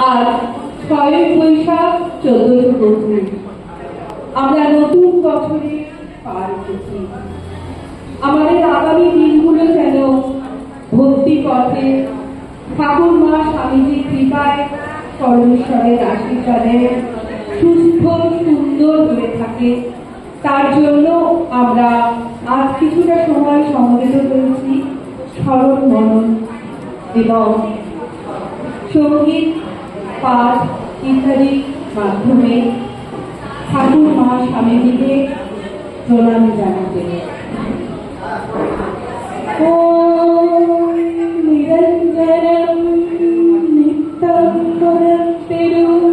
আজ ৬ বৈশাখ ১৪২২ আমরা নতুন বছরে পা রেখেছি। আমাদের আগামী দিনগুলো যেন ভক্তি পথে ঠাকুর মা স্বামীজির কৃপায় পরমেশ্বরের আশীর্বাদে সুস্থ সুন্দর হয়ে থাকে, তার জন্য আমরা আজ কিছুটা সময় সমবেত করেছি স্মরণ মনন এবং সঙ্গীত পাঠ ইত্যাদি মাধ্যমে ঠাকুর মা স্বামীজিকে প্রণাম জানাতে। নিরঞ্জনম নিত্যম মুরক্তিরূপ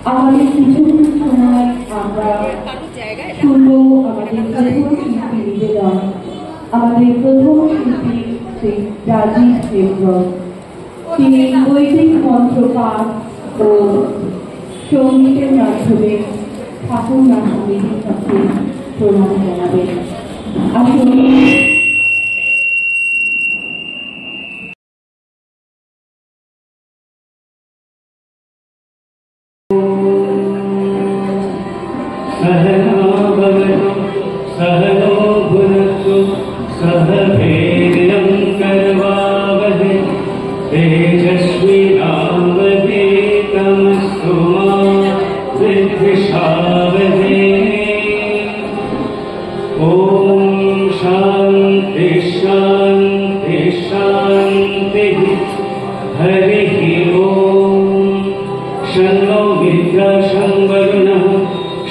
আমাদের কিছু সময় আমরা শুনবো আমাদের প্রথম শিল্পী নিবেদন। আমাদের প্রথম শিল্পী শ্রী রাজীব দেবব্রত, তিনি বৈদিক মন্ত্র পাঠ ও সঙ্গীতের মাধ্যমে ঠাকুর মা স্বামীজির কাছে প্রণাম জানাবেন। আসুন सहनो भुनक्तु सह वीर्यं करवावहै तेजस्विनावधीतमस्तु मा विद्विषावहै। ॐ शान्ति शान्ति शान्तिः। हरिः ॐ। शन्नो मित्रः शं वरुणः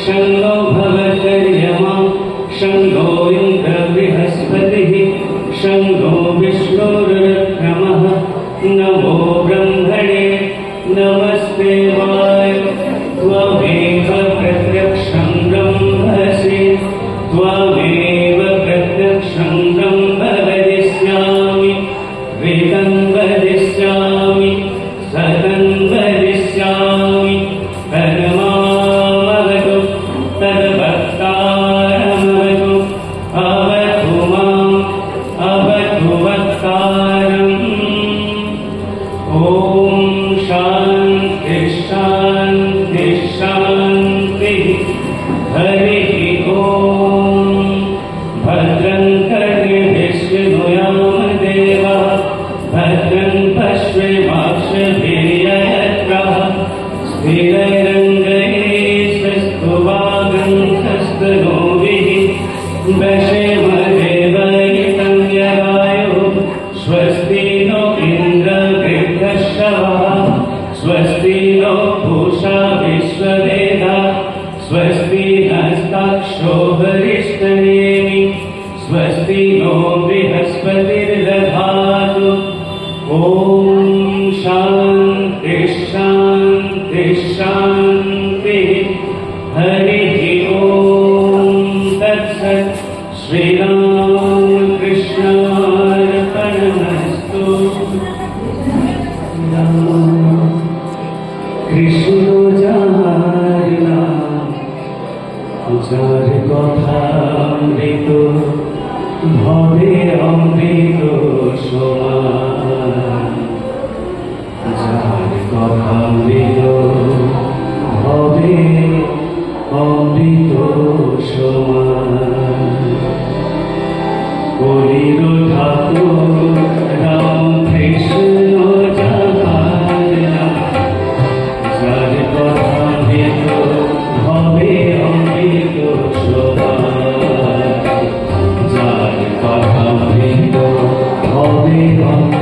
शन्नो भवतर्यमा शन्नो इन्द्र बृहस्पतिः शन्नो विष्णुरुक्रमः। नमो ब्रह्मणे नमस्ते वाय त्वमेव प्रत्यक्षं ब्रह्मसि त्वमेव प्रत्यक्षं ब्रह्म वदिष्यामि वेदं वदिष्यामि सतं वदिष्यामि परमावतु तद्वक्तारमवतु अवतु माम् अवतु वक्तारम्। ॐ शान्ति शान्ति शान्तिः। हरिः ॐ। भद्रं कर्णेभिः शृणुयाम देवः भद्रं पश्येमाक्षभिर्यजत्राः स्थिरैरङ्गैस्तुवागन्तस्तनूभिः वशेम देवहितं यदायो स्वस्ति नो इन्द्रवृद्धश्रवः स्वस्ति नो पूषा विश्ववेदाः स्वस्ति नस्ताक्षो हरिष्ठनेमि स्वस्ति नो बृहस्पतिर्दधातु। ॐ शान्ति शान्ति शान्तिः। हरिः ॐ तत्सत्। श्रीरामकृष्णार्पणमस्तु। কৃষ্ণ যার নাম, যার কথা অমৃত ভবে অমৃত সমান, যার কথা অমৃত ভবে অমৃত সমান। কলির ঠাকুর রাম কৃষ্ণ যার নাম, যার কথা অমৃত ভবে অমৃত সমান, যার কথা অমৃত ভবে অমৃত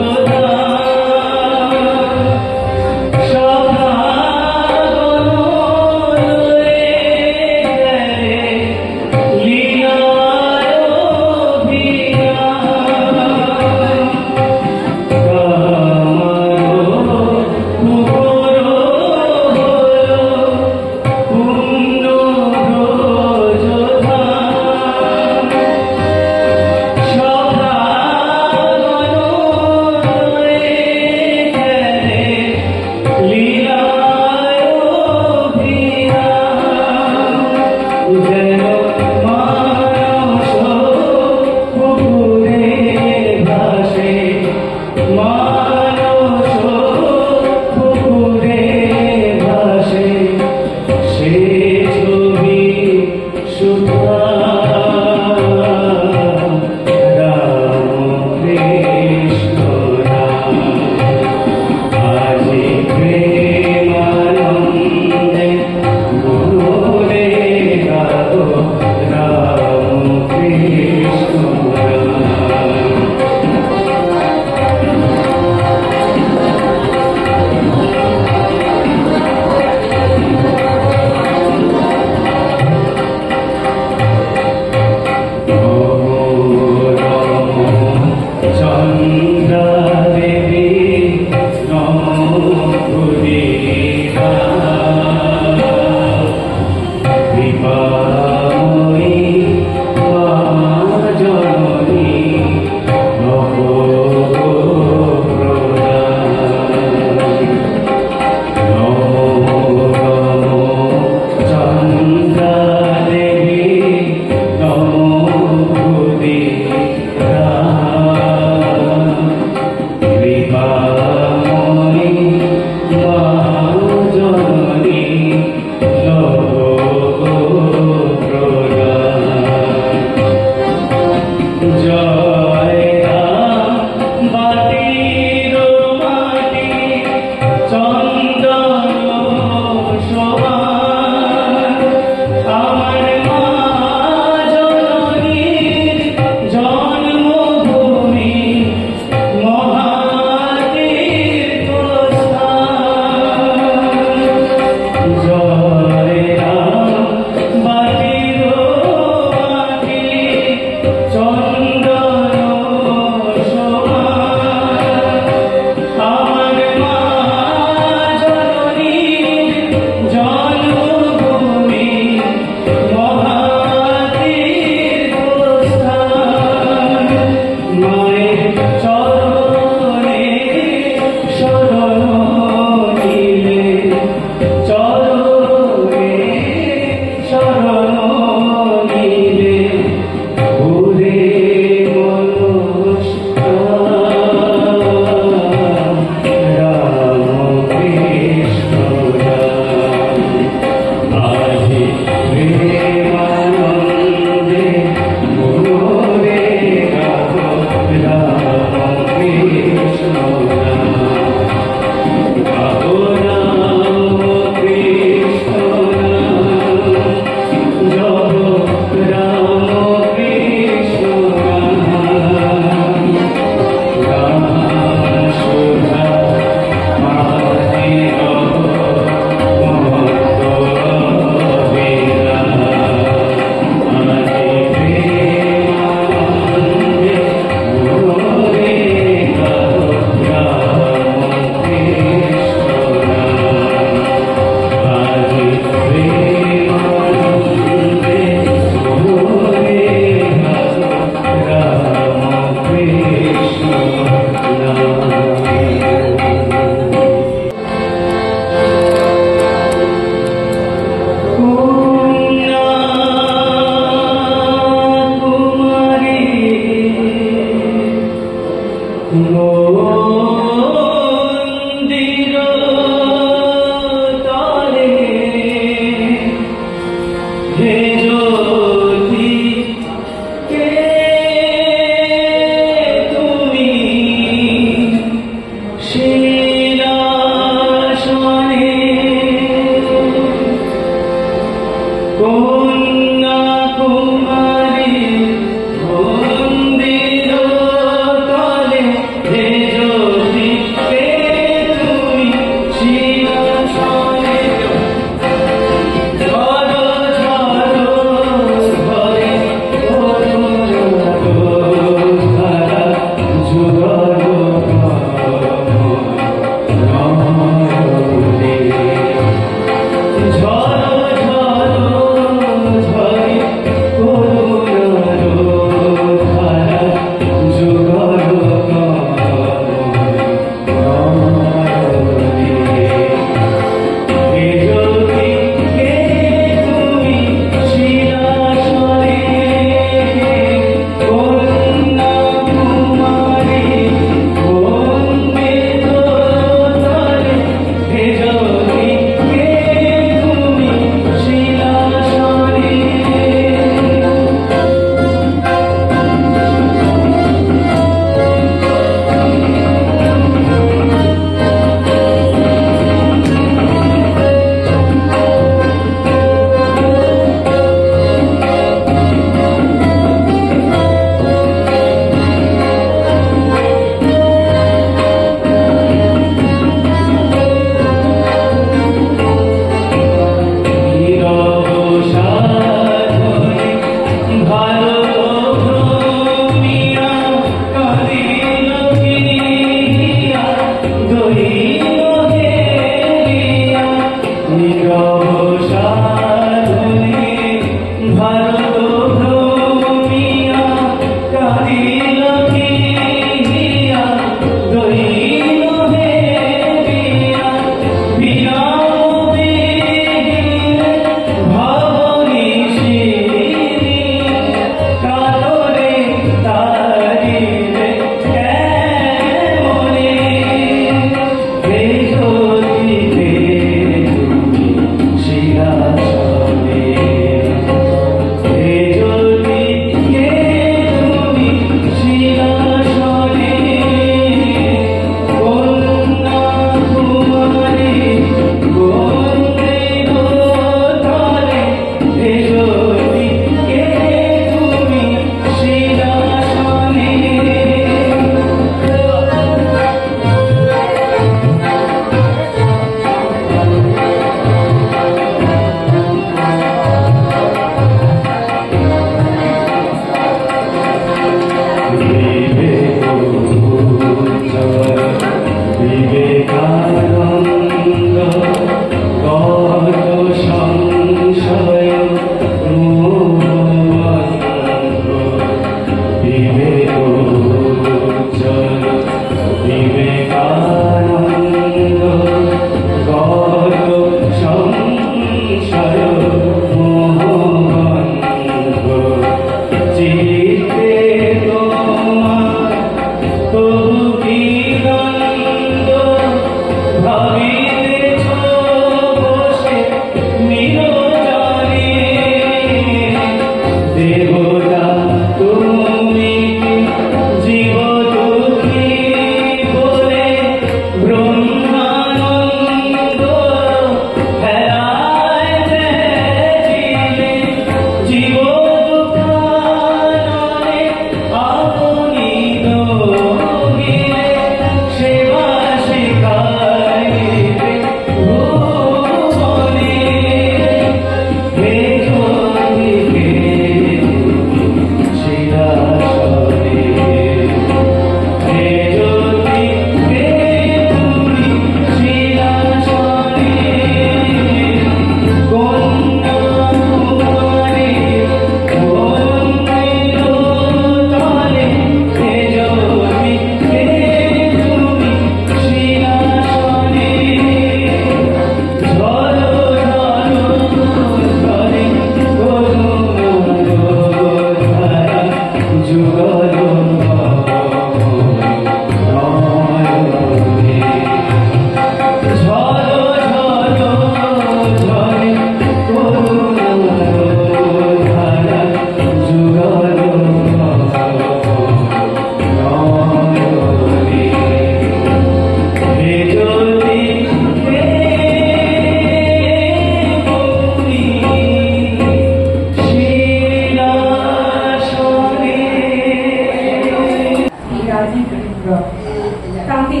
তাকে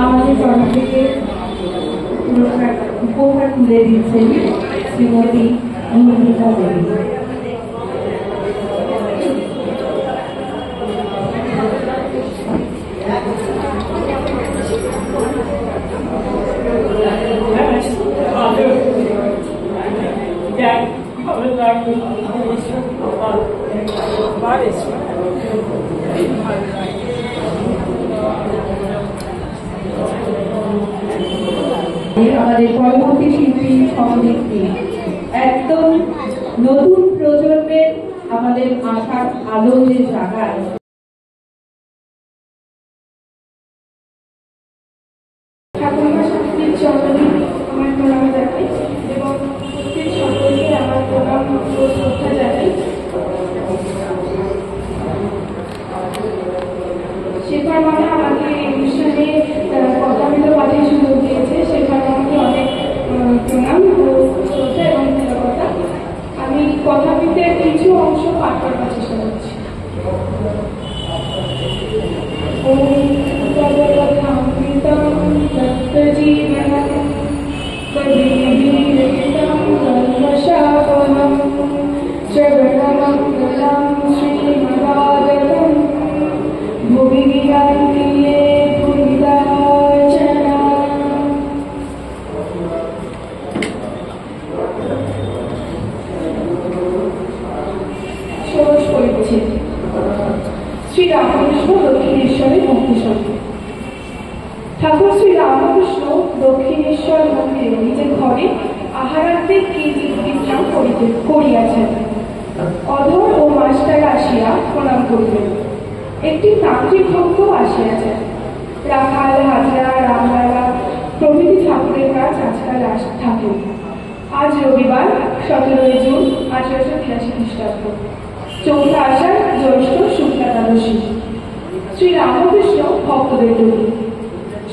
আমাদের তরফ থেকে পুরস্কার উপহার তুলে দিচ্ছেন শ্রীমতী মন্দিতা দেবী। আমাদের পরবর্তী শিল্পী সহনেত্রী একদম নতুন প্রজন্মের আমাদের আশার আলো যে জাগায়, ঠাকুরমা শাস্ত্রীর চরণে আমার প্রণাম জানাই এবং উপস্থিত সকলকে আমার প্রণাম ও শ্রদ্ধা জানাই। শেখর মামা আমাকে এই অনুষ্ঠানে কথাগুলো পাঠের সুযোগ দিয়েছে। শেখর মামাকে অনেক প্রণাম ও শ্রদ্ধা এবং কৃতজ্ঞতা। আমি কথাবিদের কিছু অংশ পাঠ করার চেষ্টা করছি। শ্রী রামকৃষ্ণ দক্ষিণেশ্বরের ভক্তিসঙ্গে। ঠাকুর শ্রী রামকৃষ্ণ দক্ষিণেশ্বর মন্দিরে নিজের ঘরে আহারান্তে বিশ্রাম করিয়াছেন। অধর ও মাস্টার আসিয়া প্রণাম করিলেন। একটি তান্ত্রিক ভক্ত আসিয়াছেন। রাখাল, হাজরা, রামলালা প্রভৃতি ঠাকুরের কাজ আজকাল থাকেন। আজ রবিবার 17 জুন 1883 খ্রিস্টাব্দ, চৌঠা আষাঢ়, জ্যৈষ্ঠ শুক্লা একাদশী। শ্রী রামকৃষ্ণ ভক্তদের বলি,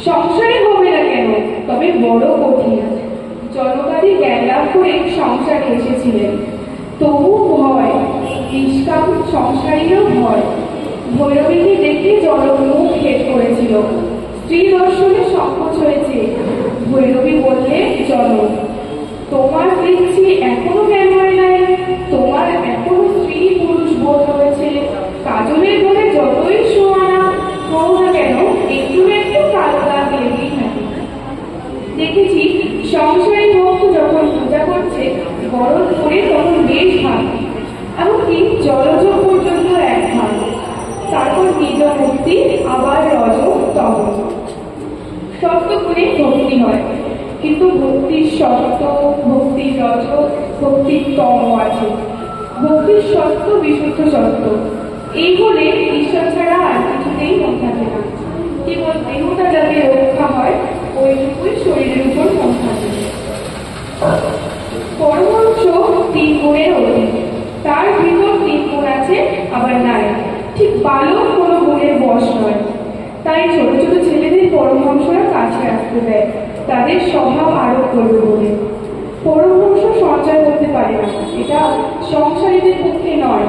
সংসারই হবে না কেন, তবে বড় কঠিন। জনকারী জ্ঞান লাভ করে সংসারে এসেছিলেন, তবু ভয়, নিষ্কাম সংসারীরও ভয়। ভৈরবীকে দেখে জনমুখ হেট করেছিল। স্ত্রী দর্শনে সংকোচ হয়েছে। ভৈরবী বললে, জনক, তোমার দেখছি এখনো জ্ঞান হয় নাই, তোমার এখনো স্ত্রী পুরুষ বোধ রয়েছে। কাজলের ঘরে যতই শোয়ানা হও না কেন, একটু একটু কালো দাগ লেগেই থাকে। দেখেছি সংসারী ভক্ত যখন পূজা করছে গরম করে তখন বেশ ভাগ, এমনকি জলজ পর্যন্ত এক ভাগ। তারপর নিজ ভক্তি, আবার রজ তম। সত্য গুণে ভক্তি হয়, কিন্তু ভক্তির সত্য, ভক্তির রজ, ভক্তির তম আছে। ভক্তির সত্য বিশুদ্ধ সত্য, এই বলে ঈশ্বর ছাড়া আর কিছুতেই মন থাকে না। কেবল দেহটা যাতে রক্ষা হয়, ওইটুকুই শরীরের উপর মন থাকে। পরমহংস 3 গুণের অধীন, তার ভিতর 3 গুণ আছে, আবার নাই। ঠিক বালক কোনো গুণের বশ নয়। তাই ছোট ছোট ছেলেদের পরমহংসরা কাছে আসতে দেয়, তাদের স্বভাব আরোপ করবে বলে। পরমহংস সঞ্চয় করতে পারে না, এটা সংসারীদের পক্ষে নয়,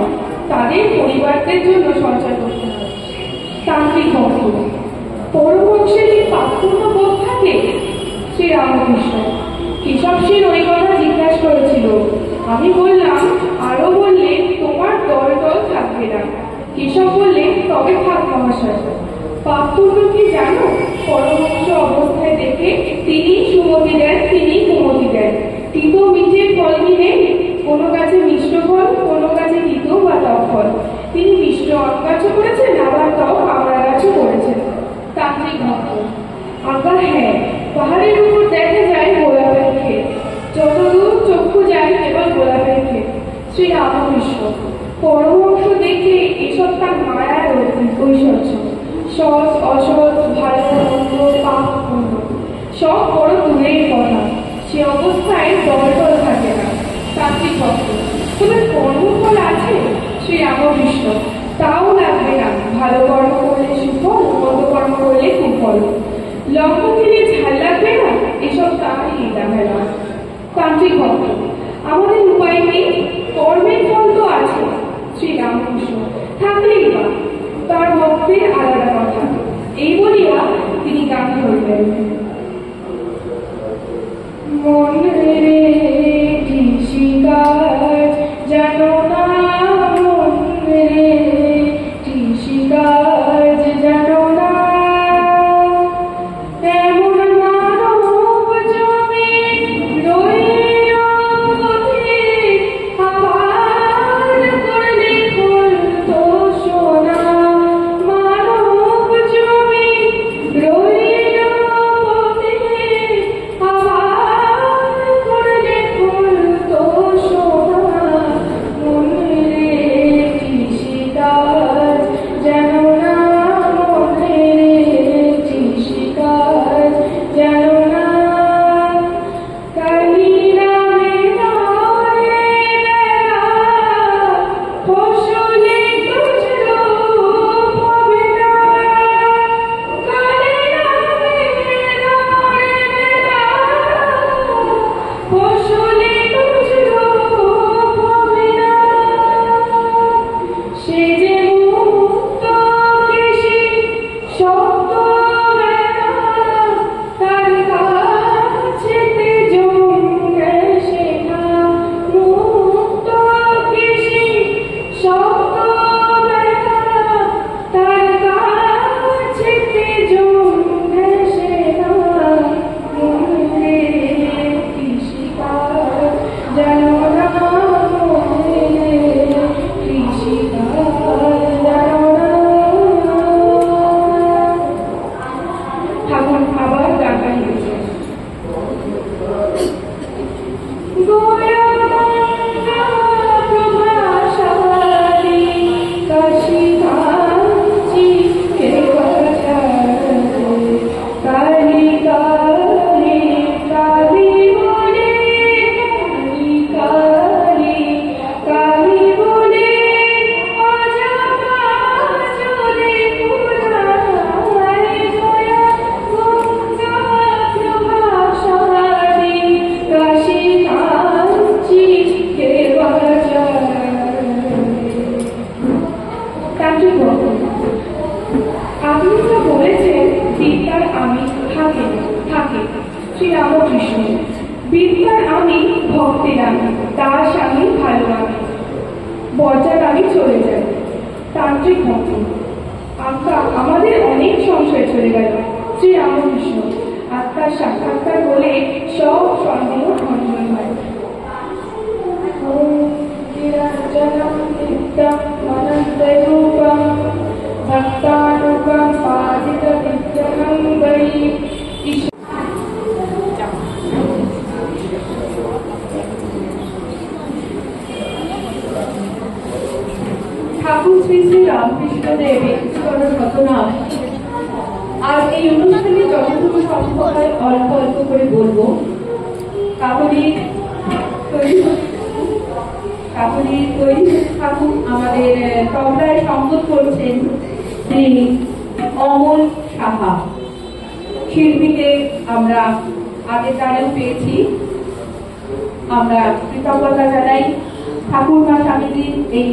তাদের পরিবারদের জন্য সঞ্চয় করতে হয়। তান্ত্রিক ভক্ত পরমহংসের কি পাপপূর্ণ বোধ থাকে? শ্রী রামকৃষ্ণ কেশব সেন ওই কথা জিজ্ঞাসা করেছিল। আমি বললাম, আরো বললে তোমার দল টল থাকবে না। কেশব বললেন, তবে থাক মহাশয়। পাপপূর্ণ কি জানো? পরমহংস অবস্থায় দেখে তিনি সুমতি দেন, তিনি কুমতি দেন। তিতো মিঠের ফল কি নেই? কোনো গাছে মিষ্ট ফল, কোনো গাছে তিতো বা টক ফল। তিনি মিষ্ট আম গাছও করেছেন, আবার টক আমড়া গাছও করেছেন। তান্ত্রিক ভক্ত আজ্ঞা হ্যাঁ, পাহাড়ের উপর দেখা যায় গোলাপের ক্ষেত, যতদূর চক্ষু যায় কেবল গোলাপের ক্ষেত। শ্রী রামকৃষ্ণ পরমহংস দেখে এসব তার মায়ার ঐশ্বর্য। সৎ অসৎ, ভালো মন্দ, পাপ পুণ্য সব বড় দূরের কথা। সে অবস্থায় দল থাকে না। তান্ত্রিক ভক্ত তবে কর্মফল আছে? শ্রী রামকৃষ্ণ তাও লাগবে না। ভালো কর্ম করলে সুফল, মন্দ কর্ম করলে কুফল। লক্ষ ফিরে ঝাল লাগবে না, এসব তারই লীলামেলা। তান্ত্রিক ভক্ত আমাদের উপায় নেই, কর্মের ফল তো আছে। শ্রী রামকৃষ্ণ থাকলেই বা, তার ভক্তের আলাদা কথা। এই বলিয়া আবার ডাকা হয়েছে। আপনি তো বলেছেন বিদ্যার আমি থাকে থাকে শ্রীরামকৃষ্ণ। বিদ্যার আমি ভক্তের আমি, দাস আমি, ভালো আমি, বর্জার আমি চলে যাই তান্ত্রিক ভক্ত। আমাদের অনেক সংশয় চলে গেল শ্রীরামকৃষ্ণ। আত্মার সাক্ষাৎকার বলে সব সন্দেহ খণ্ডন হয়। ভক্তানুগম পাদিত বিদ্যমঙ্গলী। ঠাকুর শ্রী শ্রী রামকৃষ্ণদেব ব্যক্তিগত ঘটনা আর এই অনুষ্ঠানে যতটুকু সম্ভব হয় অল্প অল্প করে বলবো। কাকুলির তৈরি ঠাকুর আমাদের তবলায় সঙ্গত করছেন শ্রী অমল সাহা। শিল্পীকে আমরা আগের দ্বারাও পেয়েছি। আমরা কৃতজ্ঞতা জানাই ঠাকুরমা স্বামীজির এই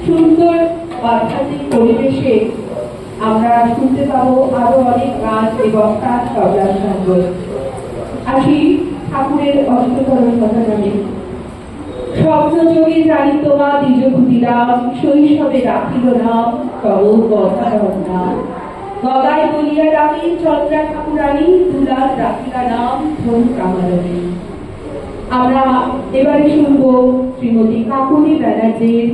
সুন্দর আধ্যাত্মিক পরিবেশে আমরা শুনতে পাবো আরো অনেক গান এবং তার তবলার সঙ্গ। আসি ঠাকুরের অষ্টতর কথা জানি। স্বপ্নযোগে জানি তোমা দ্বিজ ক্ষুদিরাম, শৈশবে রাখিল নাম তব গদাধর নাম। গদাই বলিয়া রাখি চন্দ্রা ঠাকুরানী, দুলাল রাখিলা নাম ধন কামারণী। আমরা এবারে শুনবো শ্রীমতী কাকুলি ব্যানার্জির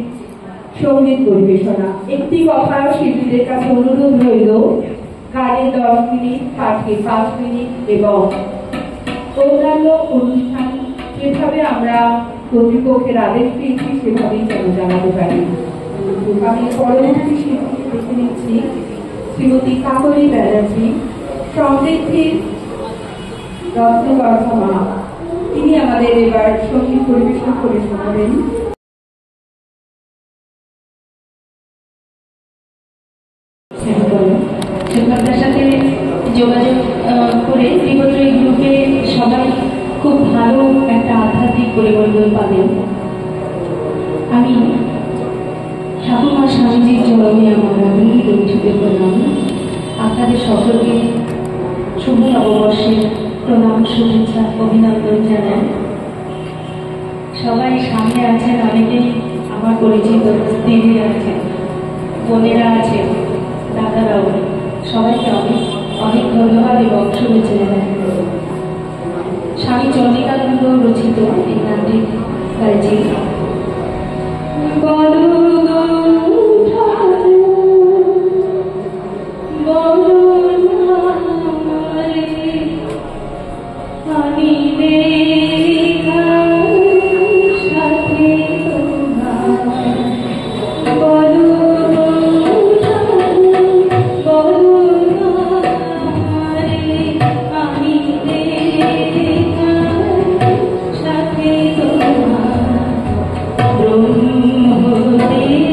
সঙ্গীত পরিবেশনা। একটি কথা শিল্পীদের কাছে অনুরোধ রইল, গানের 10 মিনিট, পাঠে 5 মিনিট এবং অন্যান্য অনুষ্ঠান যেভাবে আমরা কর্তৃপক্ষের আদেশ পেয়েছি সেভাবেই যেন জানাতে পারি। আমি পরবর্তী শিল্পীকে দেখে নিচ্ছি শ্রীমতী কাকলি ব্যানার্জি, সমৃদ্ধির রত্নগর্ভ মা। তিনি আমাদের এবার সঙ্গীত পরিবেশন করে শোনাবেন। শিক্ষকদের সাথে যোগাযোগ করে বিগত এই গ্রুপে সবাই খুব ভালো একটা আধ্যাত্মিক পরিবর্তন পাবেন। আমি ঠাকুরমা স্বামীজির চরণে আমার দক্ষিণে প্রণাম। আপনাদের সকলকে শুভ নববর্ষের প্রণাম, শুভেচ্ছা, অভিনন্দন জানাই। সবাই সামনে আছেন, অনেকেই আমার পরিচিত, দিদি আছেন, বোনেরা আছেন, দাদারাও, সবাইকে অনেক অনেক ধন্যবাদ এবং শুভেচ্ছা জানাই। স্বামী চন্দ্রিকানন্দ রচিত এই গানটি গাইছি। ব্রহ্মদেব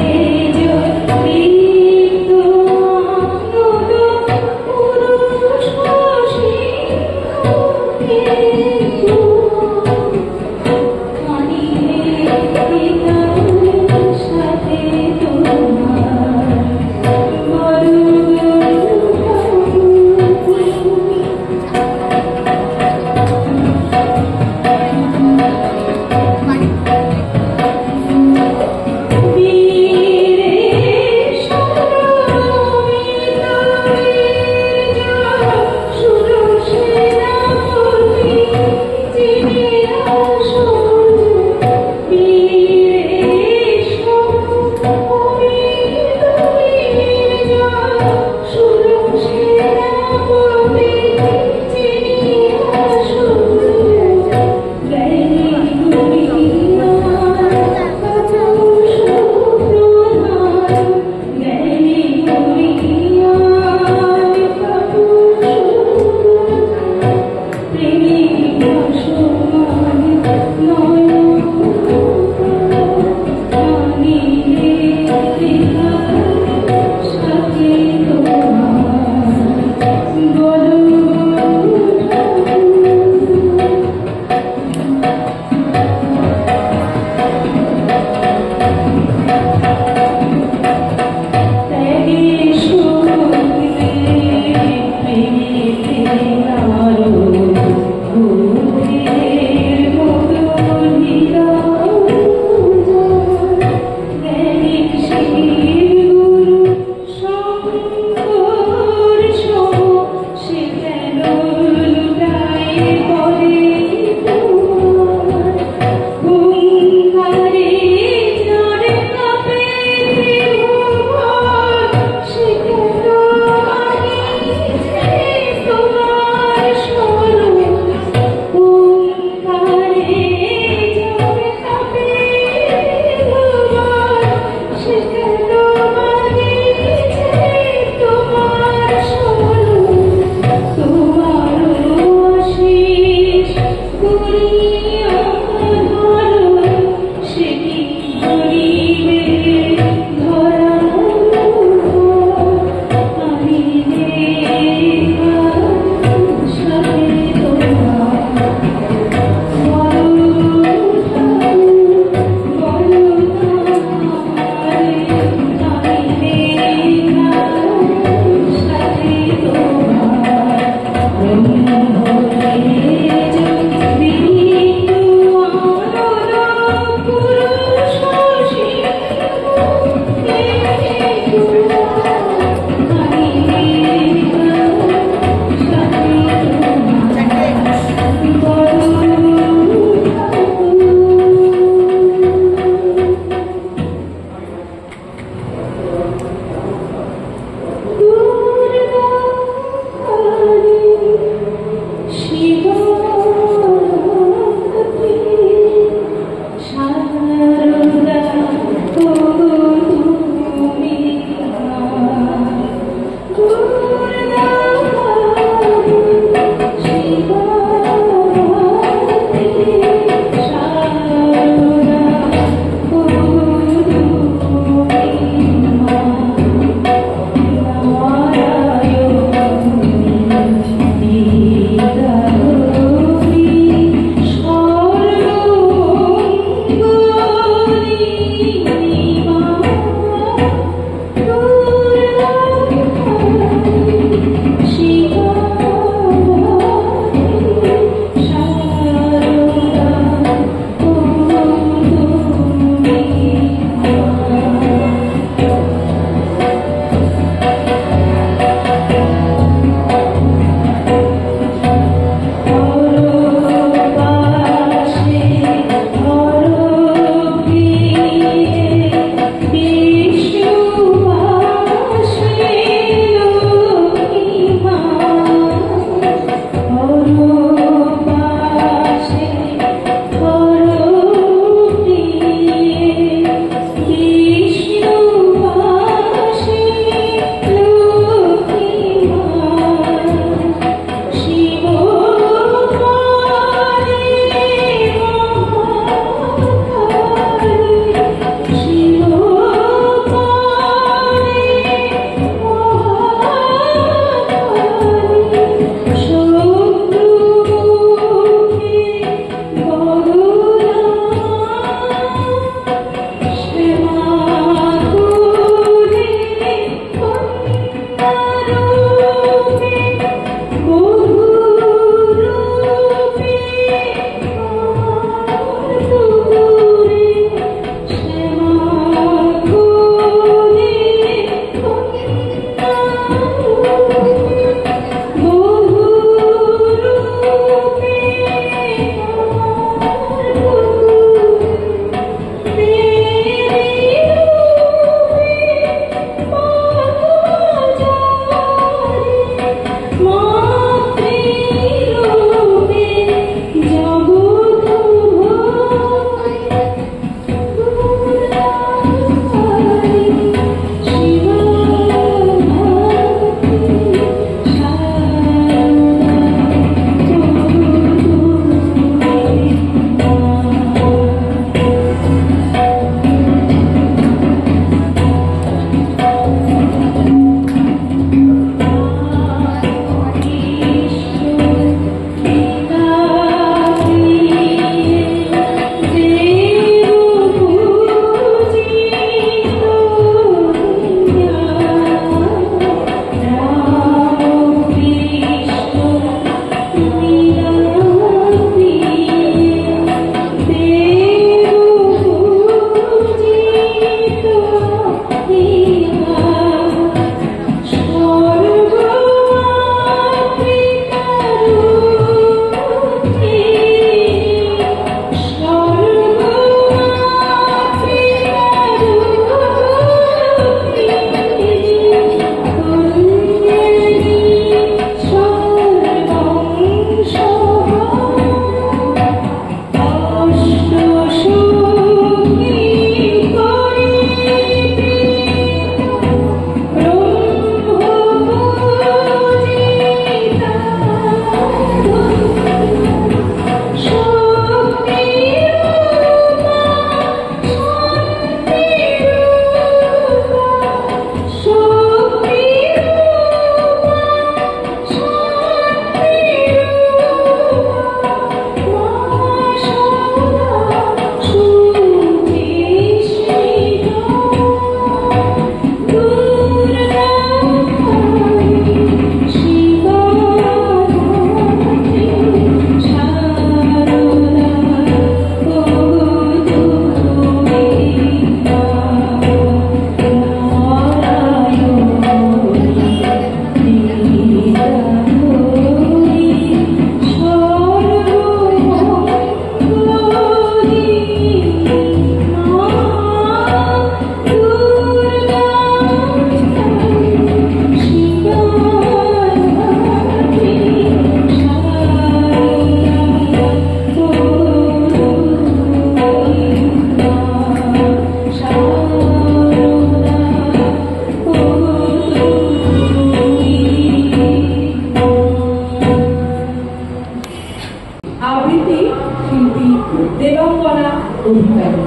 অধিকারী।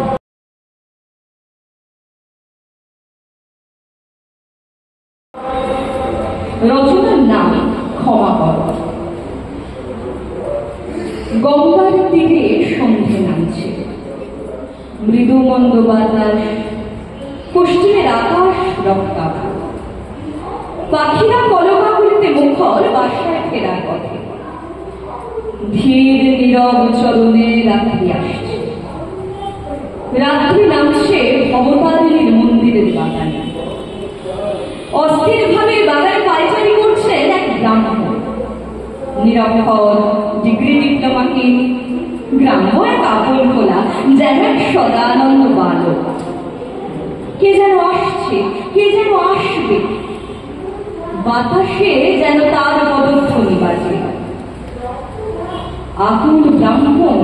রচনার নাম ক্ষমা কর। গঙ্গার তীরে সন্ধে নামছে, মৃদু মন্দ বাতাস, পশ্চিমের আকাশ রক্তাভ, পাখিরা কলকাগুলিতে মুখর বাসায় ফেরার পথে। ধীর নীরব চরণে রাত্রি আসছে, রাত্রি নামছে ভবতারিণীর মন্দিরের বাগানে। অস্থির ভাবে বাগানে পায়চারি করছেন এক ব্রাহ্মণ, নিরক্ষর, ডিগ্রি ডিপ্লোমাহীন, গ্রাম্য এক আপন খোলা, যেন এক সদানন্দ বালক। কে যেন আসছে, কে যেন আসবে, বাতাসে যেন তার পদধ্বনি বাজে। আকুল ব্রাহ্মণ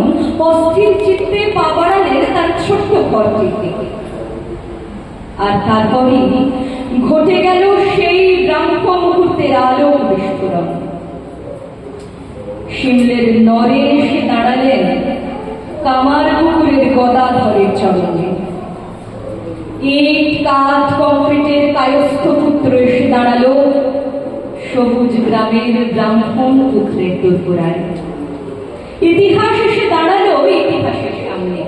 অস্থির চিত্তে পা বাড়ালেন তার ছোট্ট ঘরটির দিকে। আর তারপরই ঘটে গেল সেই ব্রাহ্ম মুহূর্তের আলোক বিস্ফোরণ। শিমলের নরে এসে দাঁড়ালেন কামার পুকুরের গদাধরের চরণে। ইট কাঠ কংক্রিটের কায়স্থ পুত্র এসে দাঁড়ালো সবুজ গ্রামের ব্রাহ্মণ পুত্রের দোরগোড়ায়। ইতিহাস এসে দাঁড়ালো ইতিহাসের সামনে।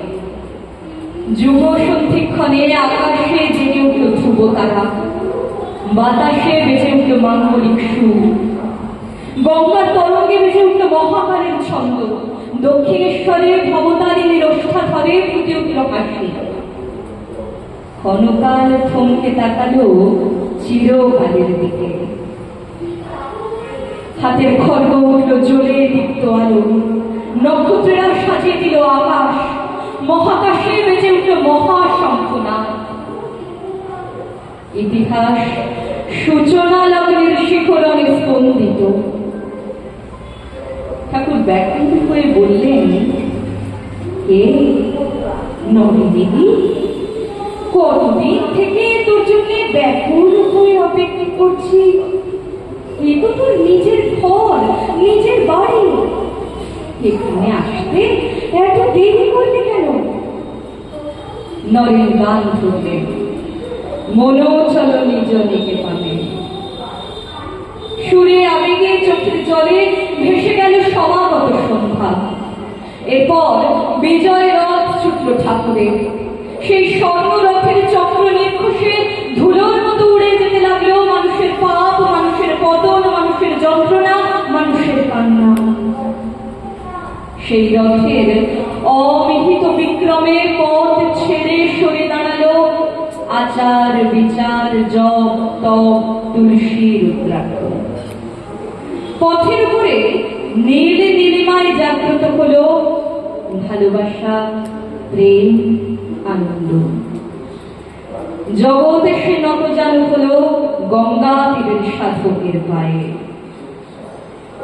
যুগ সন্ধিক্ষণে আকাশে জেগে উঠল ধ্রুব তারা, বাতাসে বেজে উঠল মাঙ্গলিক সুর, গঙ্গার তরঙ্গে বেজে উঠল মহাকালের ছন্দ, দক্ষিণেশ্বরের ভবতারিণীর ওষ্ঠাধরে ফুটে উঠল হাসি। ক্ষণকাল থমকে তাকালো চিরকালের দিকে। হাতের খড়গ উঠল জ্বলে দীপ্ত আলো, নক্ষত্রেরা সাজিয়ে দিল আকাশ, মহাকাশে বেজে উঠল মহাশঙ্খনাদ। ইতিহাস সূচনা লগ্নের শিখরণে স্পন্দিত। ঠাকুর ব্যাকুল হয়ে বললেন, কে নবীদেবী? কতদিন থেকে তোর জন্য ব্যাকুল হয়ে অপেক্ষা করছি। এ তো তোর নিজের ঘর, নিজের বাড়ি, এখানে আসতে এত দেরি করলে কেন? নরেন গান ধরলেন, মনোচল নিজ নিকে পাবে। সুরে আবেগে চোখের জলে ভেসে গেল সমাগত সন্ধ্যা। এরপর বিজয় রথ ছুটল ঠাকুরের। সেই স্বর্ণ রথের চক্র নির্ঘোষে ধুলোর মতো উড়ে যেতে লাগলো মানুষের পাপ, মানুষের পতন, মানুষের যন্ত্রণা, মানুষের কান্না। সেই রথের অবিহিত বিক্রমে পথ ছেড়ে সরে দাঁড়ালো আচার বিচার জপ তপ তুলসী রুদ্রাক্ষ। পথের উপরে নীল নীলিমায় জাগ্রত হলো ভালোবাসা, প্রেম, আনন্দ। জগৎ এসে নতজানু হলো গঙ্গা তীরের সাধকের পায়ে।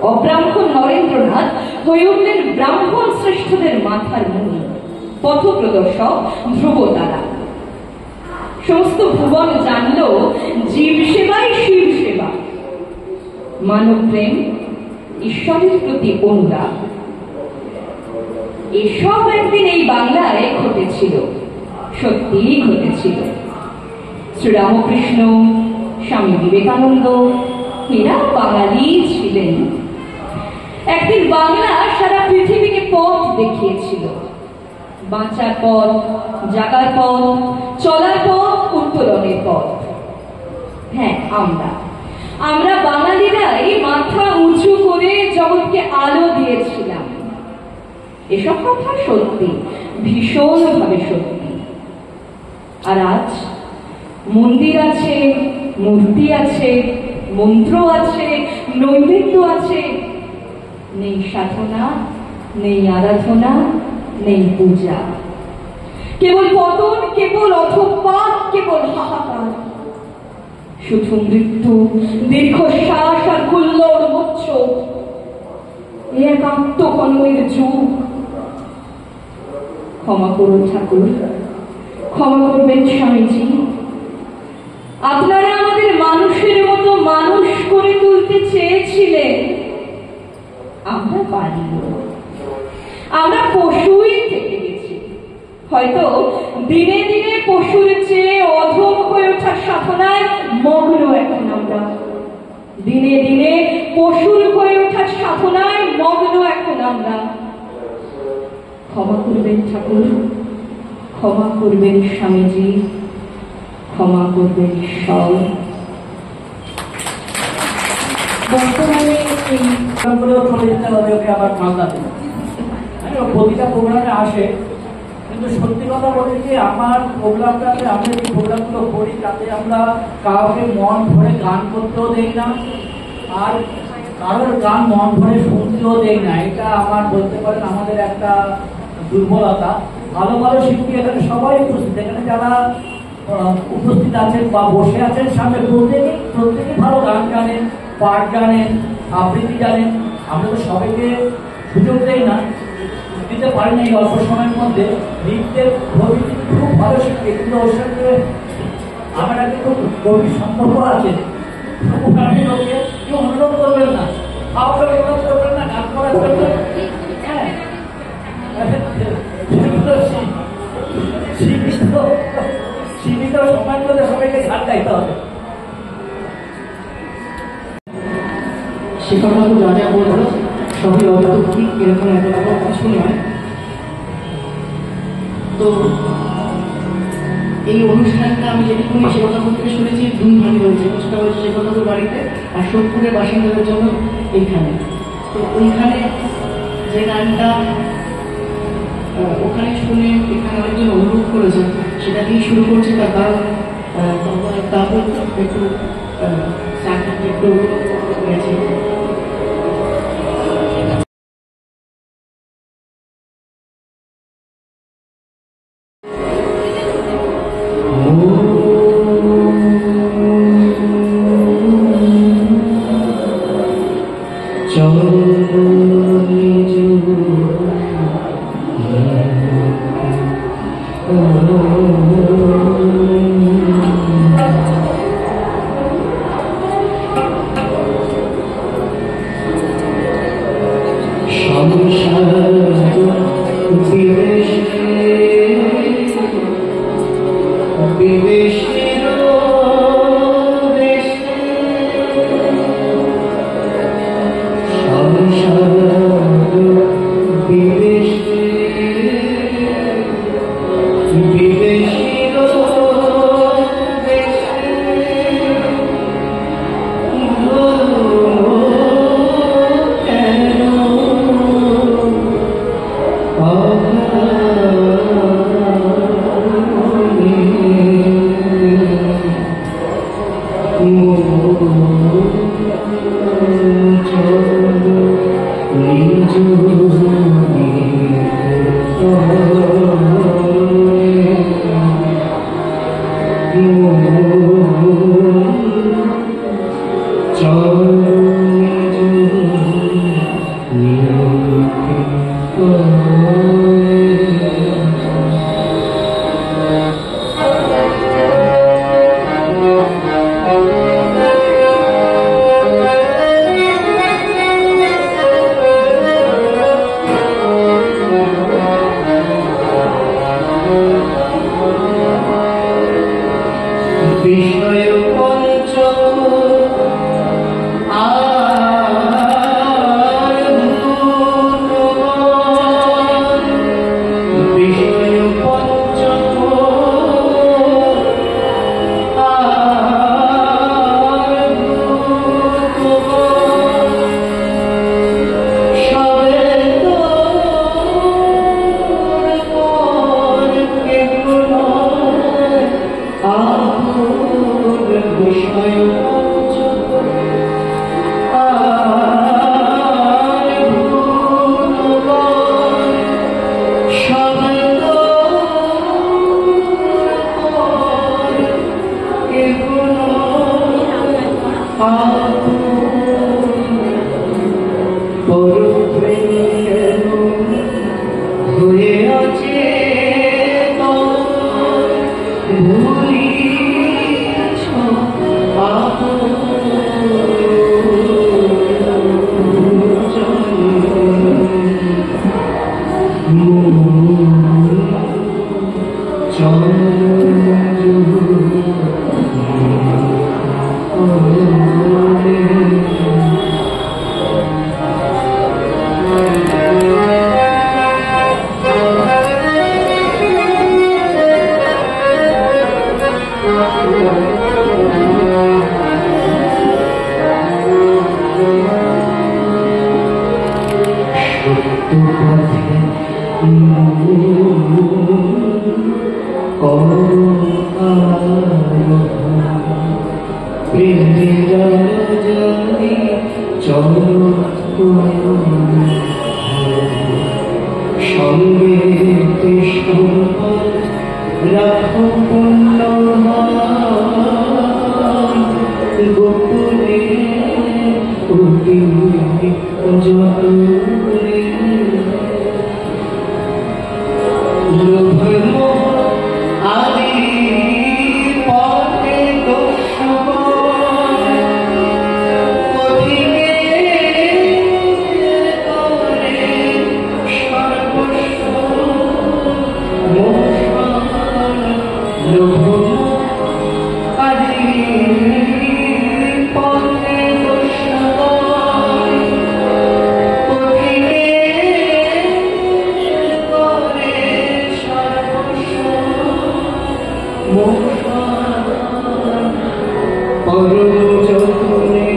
অব্রাহ্মণ নরেন্দ্রনাথ হয়ে উঠলেন ব্রাহ্মণ শ্রেষ্ঠদের মাথার মুনি, পথ প্রদর্শক, ধ্রুবতারা। সমস্ত ভুবন জানল জীব সেবাই শিব সেবা, মানব প্রেম, ঈশ্বরের প্রতি অনুরাগ। এসব একদিন এই বাংলায় ঘটেছিল, সত্যিই ঘটেছিল। শ্রীরামকৃষ্ণ, স্বামী বিবেকানন্দ এরা বাঙালি ছিলেন। একদিন বাংলা সারা পৃথিবীকে পথ দেখিয়েছিল, বাঁচার পথ, জাগার পথ, চলার পথ, উত্তরণের পথ। হ্যাঁ, আমরা বাঙালিরাই মাথা উঁচু করে জগৎকে আলো দিয়েছিলাম। এসব কথা সত্যি, ভীষণভাবে সত্যি। আর আজ মন্দির আছে, মূর্তি আছে, মন্ত্র আছে, নৈবেদ্য আছে, নেই সাধনা, নেই আরাধনা, নেই পূজা। কেবল পতন, কেবল অধঃপাত, কেবল হাহাকার। শুধু মৃত্যু, দীর্ঘশ্বাস আর হুল্লোড় মোচ্ছব। এক আত্মহননের যুগ। ক্ষমা করুন ঠাকুর, ক্ষমা করবেন স্বামীজি। আপনারা আমাদের মানুষের মতো মানুষ করে তুলতে চেয়েছিলেন, আমরা পারিনি। আমরা পশুই থেকে গেছি। হয়তো দিনে দিনে পশুর চেয়ে অধম হয়ে ওঠার সাধনায় মগ্ন এখন আমরা। দিনে দিনে পশুর হয়ে ওঠার সাধনায় মগ্ন এখন আমরা। ক্ষমা করবেন ঠাকুর, ক্ষমা করবেন স্বামীজি, ক্ষমা করবেন ঈশ্বর। বর্তমানে এই করেও চলে যেতে হবে ওকে আবার মালদা দিন। প্রতিটা প্রোগ্রামে আসে, কিন্তু সত্যি কথা বলি যে আমার প্রোগ্রামটাতে আমরা যে প্রোগ্রামগুলো করি তাতে আমরা কাউকে মন ভরে গান করতেও দেই না, আর কারোর গান মন ভরে শুনতেও দেই না। এটা আমার বলতে পারেন আমাদের একটা দুর্বলতা। ভালো ভালো শিল্পী এখানে সবাই উপস্থিত, এখানে যারা উপস্থিত আছেন বা বসে আছেন সামনে প্রত্যেকে ভালো গান জানেন, পাঠ জানেন, আবৃত্তি জানেন। আমরা তো সবাইকে সুযোগ দেই না, দিতে পারি না এই অল্প সময়ের মধ্যে। নৃত্যের ভবিষ্যৎ খুব ভালো শিল্পী, কিন্তু ওর সঙ্গে আমার একটা খুব গভীর সম্পর্ক আছে। কেউ অনুরোধ করবেন না, খাওয়ার অনুরোধ করবেন না, গান করার জন্য। হ্যাঁ, সীমিত সময়ের মধ্যে সবাইকে গান গাইতে হবে। সে কথা তো যা যা বলবো সবই অযৌক্তিক, এরকম এত কিছু নয়। তো এই অনুষ্ঠানটা আমি যেটুকুনি সে কথা থেকে শুনেছি দুই ভাগে হয়েছে। কিছুটা হয়েছে সে কথা বাড়িতে, আর সোদপুরের বাসিন্দাদের জন্য এইখানে। তো ওইখানে যে গানটা ওখানে শুনে এখানে অনেকজন অনুরোধ করেছে সেটা দিয়েই শুরু করছে। তার কারণ তারপর একটু একটু হয়েছে। বিদেশ সঙ্গে সম্পদ রাখো গোপনে অতি যতনে লোভমোহ আদি পথে দোষব পথিকে করে সর্বস্ব মোহন লোভমোহ আদি পথে দোষব পথিকে করে সর্বস্ব পরম যতনে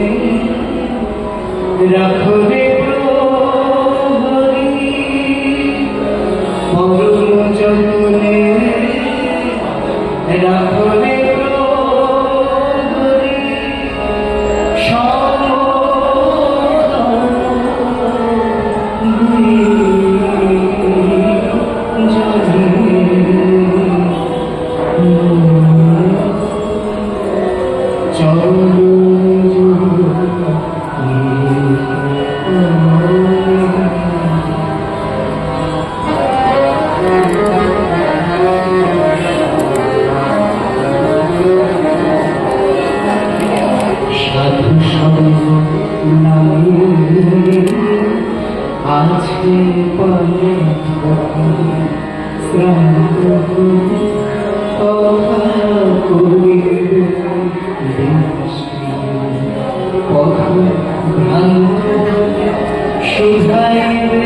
রাখবে প্রহরী পরম যতনে রাখবে প্রহরী সাধু সঙ্গ নামে আছে পরে শ্রান্ত কথা করিবে পথ ভ্রান্ত শুধাইবে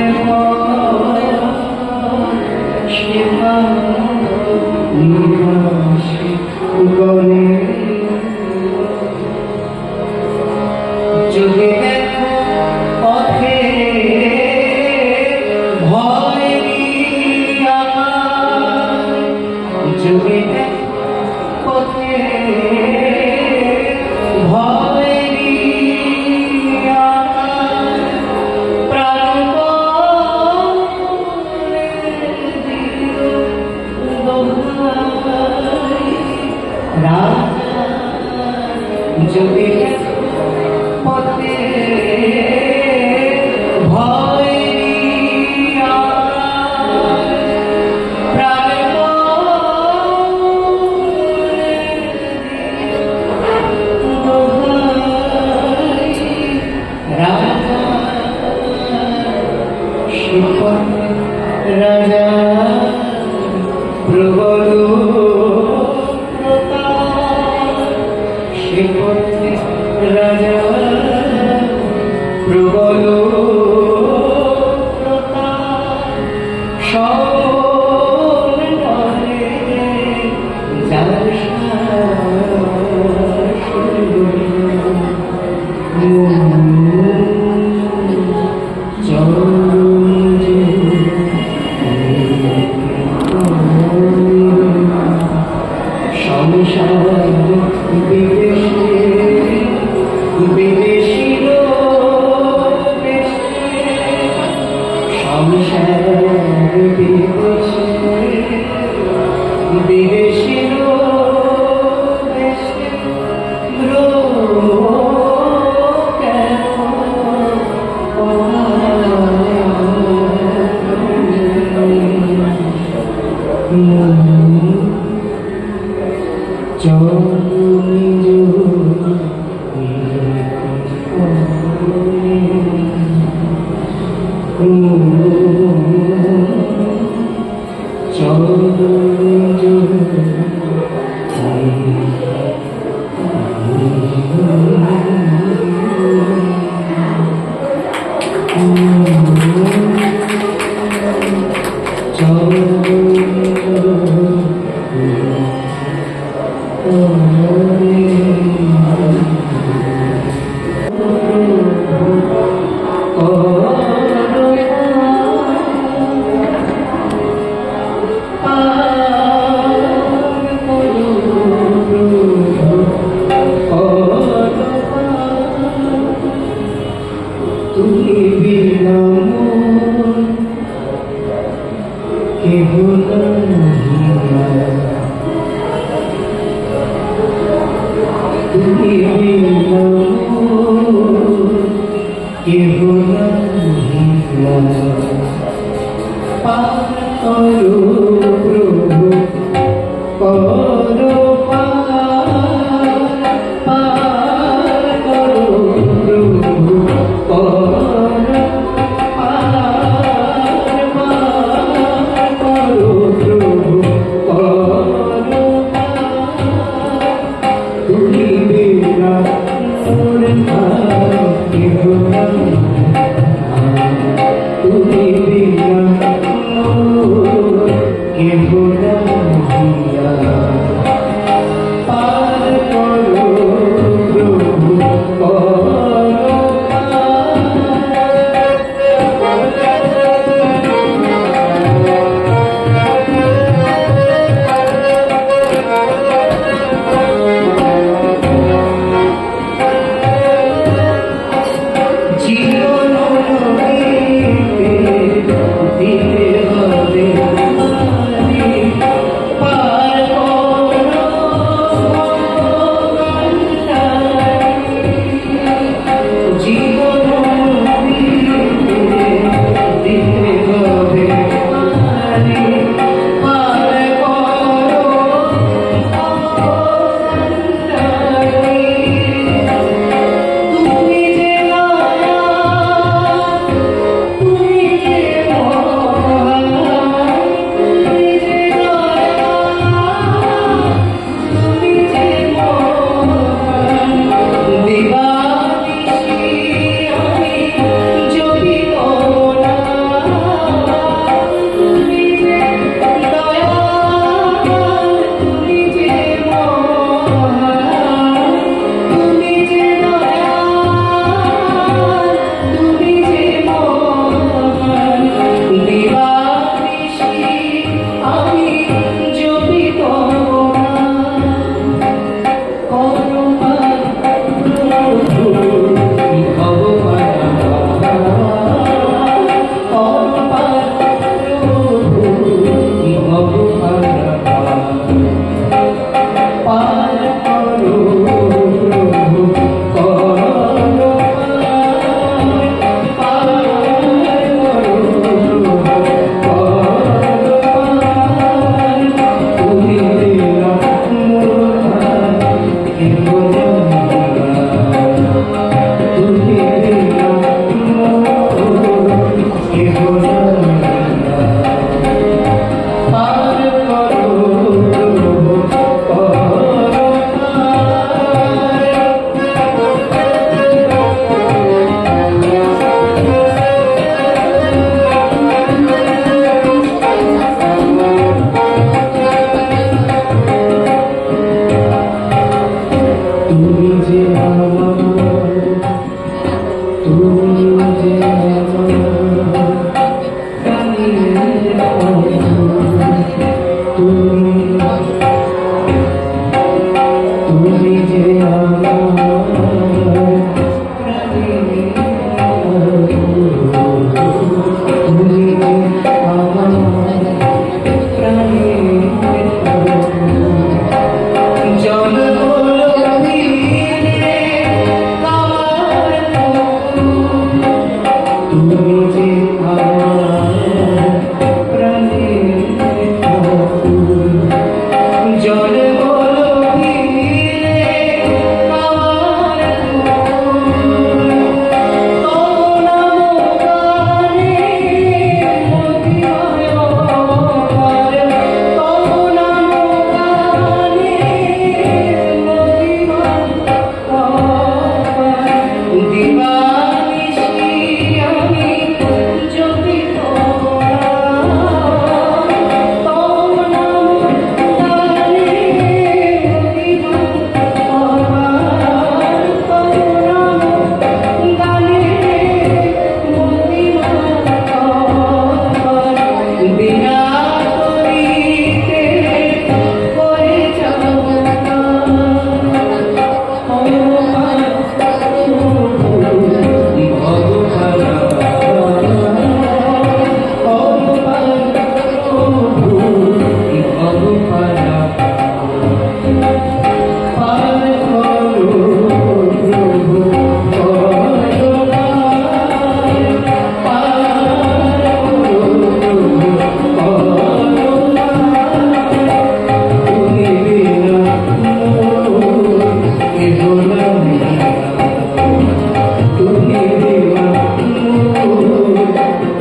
সেবা নিবাসী গণে যদি দেখো পথে ভয় যদি দেখো পথে ভয় প্রাণ রাজা যদি পথে ভয় প্রাণ রাজা শিখন রাজা প্রবল শিখন রাজা প্রবল সংসার বিদেশী সংসার বিদেশী তুমি বিনমন কেহ তুমি বিনমন কেহ পার করো প্রভু করো পার করো প্রভু করো পার করো প্রভু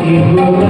কেহ